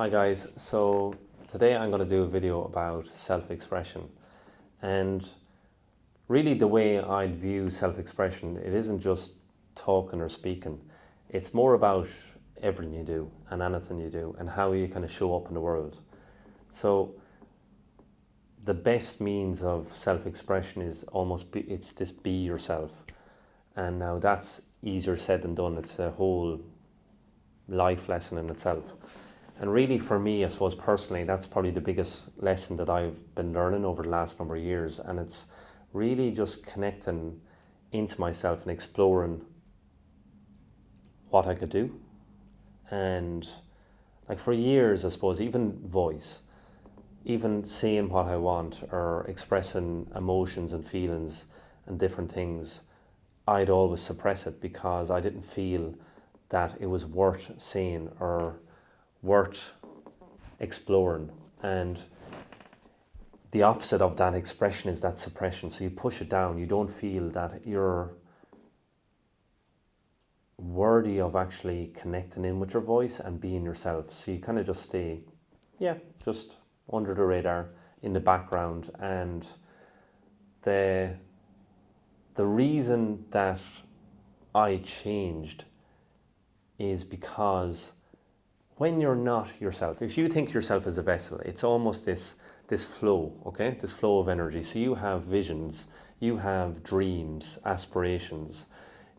Hi guys, so today I'm going to do a video about self-expression, and really the way I view self-expression, it isn't just talking or speaking, it's more about everything you do and anything you do and how you kind of show up in the world. So the best means of self-expression is it's this be yourself, and now that's easier said than done. It's a whole life lesson in itself. And really for me, I suppose personally, that's probably the biggest lesson that I've been learning over the last number of years. And it's really just connecting into myself and exploring what I could do. And like for years, I suppose, even voice, even saying what I want or expressing emotions and feelings and different things, I'd always suppress it because I didn't feel that it was worth saying or worth exploring. And the opposite of that expression is that suppression. So you push it down. You don't feel that you're worthy of actually connecting in with your voice and being yourself. So you kind of just stay, just under the radar in the background. And the reason that I changed is because when you're not yourself, if you think yourself as a vessel, it's almost this flow, okay? This flow of energy. So you have visions, you have dreams, aspirations.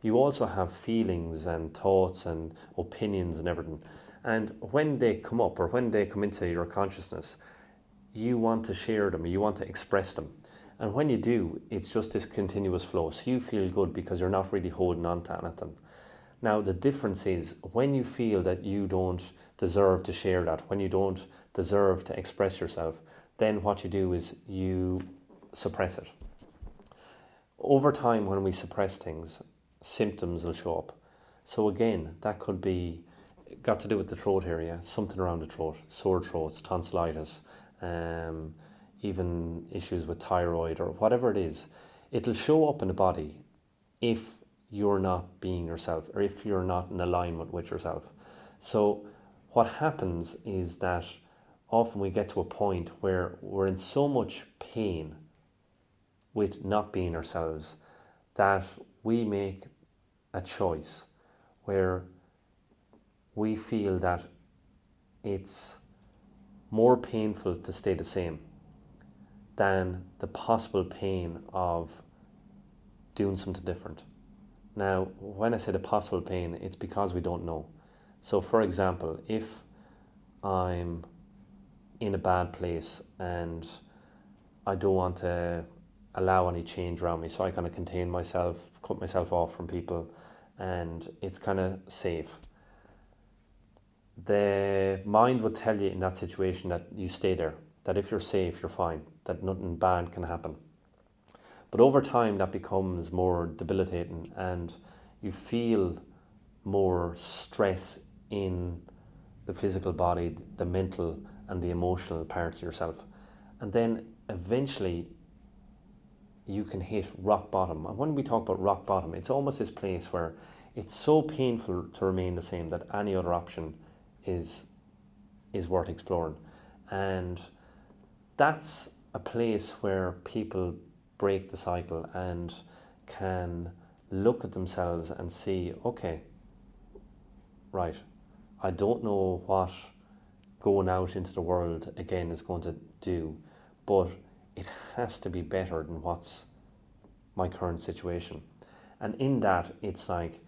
You also have feelings and thoughts and opinions and everything. And when they come up or when they come into your consciousness, you want to share them, you want to express them. And when you do, it's just this continuous flow. So you feel good because you're not really holding on to anything. Now, the difference is when you feel that you don't deserve to share that, when you don't deserve to express yourself, then what you do is you suppress it. Over time, when we suppress things, symptoms will show up. So again, that could be got to do with the throat area, something around the throat, sore throats, tonsillitis, even issues with thyroid or whatever it is. It'll show up in the body if you're not being yourself or if you're not in alignment with yourself. So what happens is that often we get to a point where we're in so much pain with not being ourselves that we make a choice where we feel that it's more painful to stay the same than the possible pain of doing something different. Now, when I say the possible pain, it's because we don't know. So for example, if I'm in a bad place and I don't want to allow any change around me, so I kind of contain myself, cut myself off from people, and it's kind of safe. The mind would tell you in that situation that you stay there, that if you're safe, you're fine, that nothing bad can happen. But over time, that becomes more debilitating and you feel more stress in the physical body, the mental and the emotional parts of yourself. And then eventually you can hit rock bottom. And when we talk about rock bottom, it's almost this place where it's so painful to remain the same that any other option is worth exploring. And that's a place where people break the cycle and can look at themselves and see, okay, right, I don't know what going out into the world again is going to do, but it has to be better than what's my current situation. And in that, it's like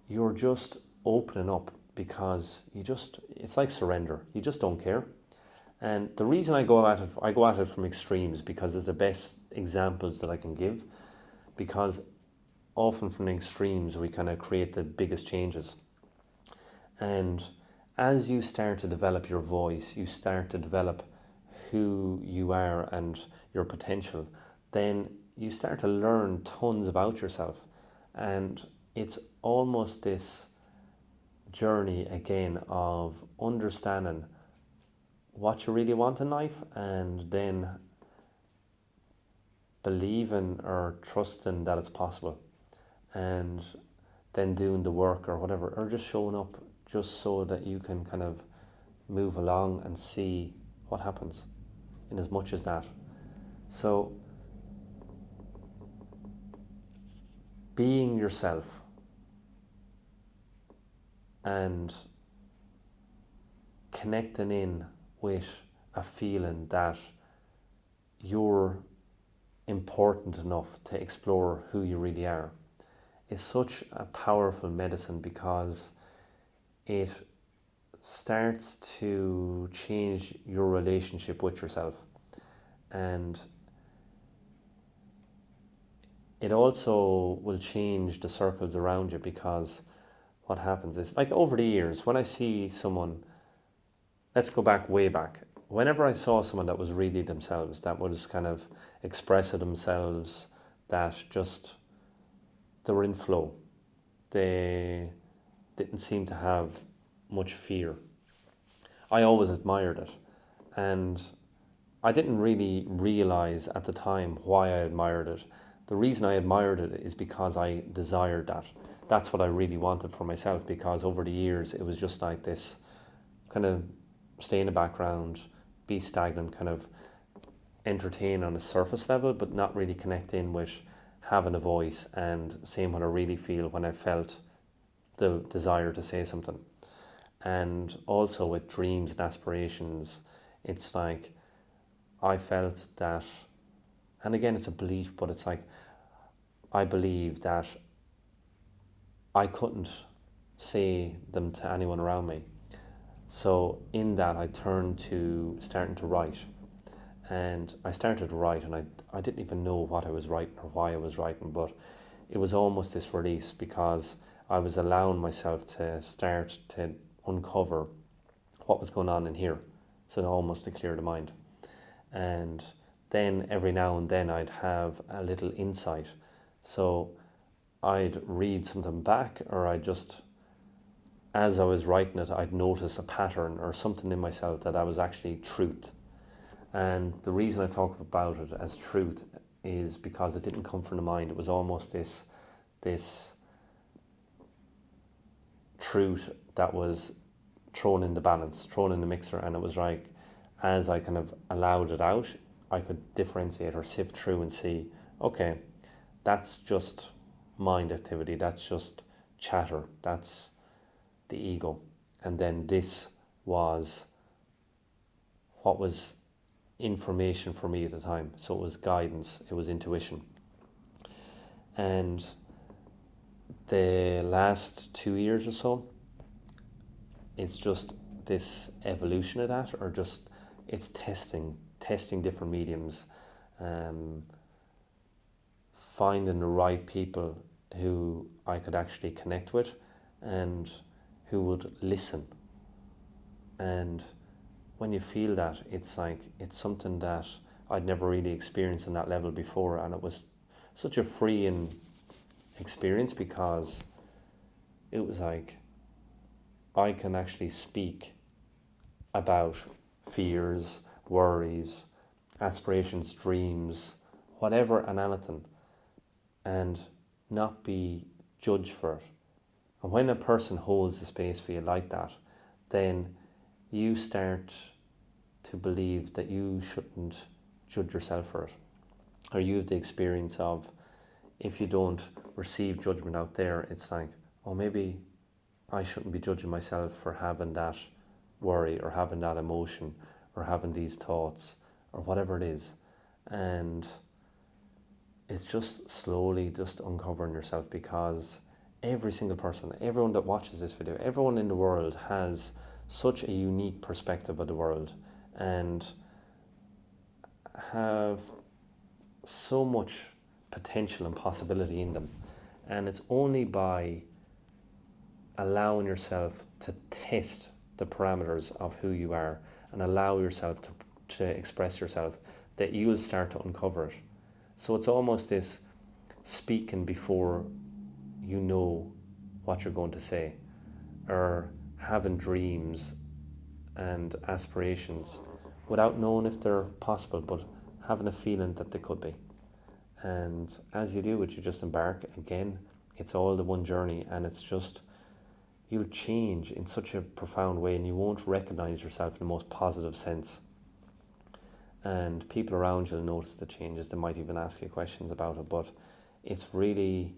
you're just opening up because it's like surrender. You just don't care. And the reason I go at it from extremes because it's the best examples that I can give, because often from the extremes we kind of create the biggest changes. And as you start to develop your voice, you start to develop who you are and your potential, then you start to learn tons about yourself. And it's almost this journey again of understanding what you really want in life and then believing or trusting that it's possible, and then doing the work or whatever, or just showing up just so that you can kind of move along and see what happens in as much as that. So being yourself and connecting in with a feeling that you're important enough to explore who you really are is such a powerful medicine, because it starts to change your relationship with yourself, and it also will change the circles around you. Because what happens is, like, over the years, when I see someone, let's go back, way back, whenever I saw someone that was really themselves, that was kind of expressing themselves, that just, they were in flow, they didn't seem to have much fear, I always admired it. And I didn't really realize at the time why I admired it. The reason I admired it is because I desired that. That's what I really wanted for myself, because over the years it was just like this kind of stay in the background, be stagnant, kind of entertain on a surface level, but not really connect in with having a voice and saying what I really feel when I felt the desire to say something. And also with dreams and aspirations, it's like I felt that, and again, it's a belief, but it's like I believe that I couldn't say them to anyone around me. So in that, I turned to starting to write. And I started to write, and I didn't even know what I was writing or why I was writing, but it was almost this release, because I was allowing myself to start to uncover what was going on in here. So almost to clear the mind. And then every now and then I'd have a little insight. So I'd read something back, or I just, as I was writing it, I'd notice a pattern or something in myself that was actually truth. And the reason I talk about it as truth is because it didn't come from the mind. It was almost this truth that was thrown in the balance, thrown in the mixer, and it was like, as I kind of allowed it out, I could differentiate or sift through and see, okay, that's just mind activity, that's just chatter, that's the ego. And then this was what was information for me at the time. So it was guidance, it was intuition. And the last 2 years or so, it's just this evolution of that, or just it's testing different mediums, finding the right people who I could actually connect with and who would listen. And when you feel that, it's like, it's something that I'd never really experienced on that level before, and it was such a freeing experience, because it was like I can actually speak about fears, worries, aspirations, dreams, whatever and anything, and not be judged for it. And when a person holds the space for you like that, then you start to believe that you shouldn't judge yourself for it. Or you have the experience of, if you don't receive judgment out there, it's like, oh, maybe I shouldn't be judging myself for having that worry, or having that emotion, or having these thoughts, or whatever it is. And it's just slowly just uncovering yourself, because every single person, everyone that watches this video, everyone in the world has such a unique perspective of the world, and have so much potential and possibility in them. And it's only by allowing yourself to test the parameters of who you are, and allow yourself to express yourself, that you will start to uncover it. So it's almost this speaking before you know what you're going to say, or having dreams and aspirations without knowing if they're possible, but having a feeling that they could be. And as you do it, you just embark again. It's all the one journey, and it's just you'll change in such a profound way and you won't recognize yourself in the most positive sense. And people around you will notice the changes. They might even ask you questions about it, but it's really,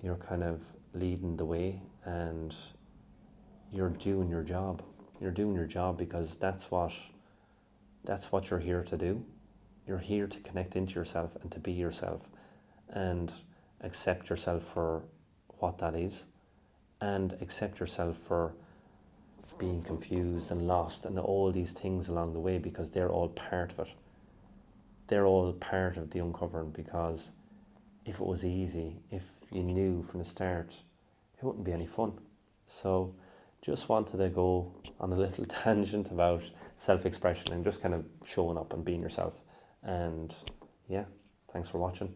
you're kind of leading the way and you're doing your job. You're doing your job because that's what you're here to do. You're here to connect into yourself and to be yourself and accept yourself for what that is, and accept yourself for being confused and lost and all these things along the way, because they're all part of it. They're all part of the uncovering, because if it was easy, if you knew from the start, it wouldn't be any fun. So just wanted to go on a little tangent about self-expression and just kind of showing up and being yourself. And yeah, thanks for watching.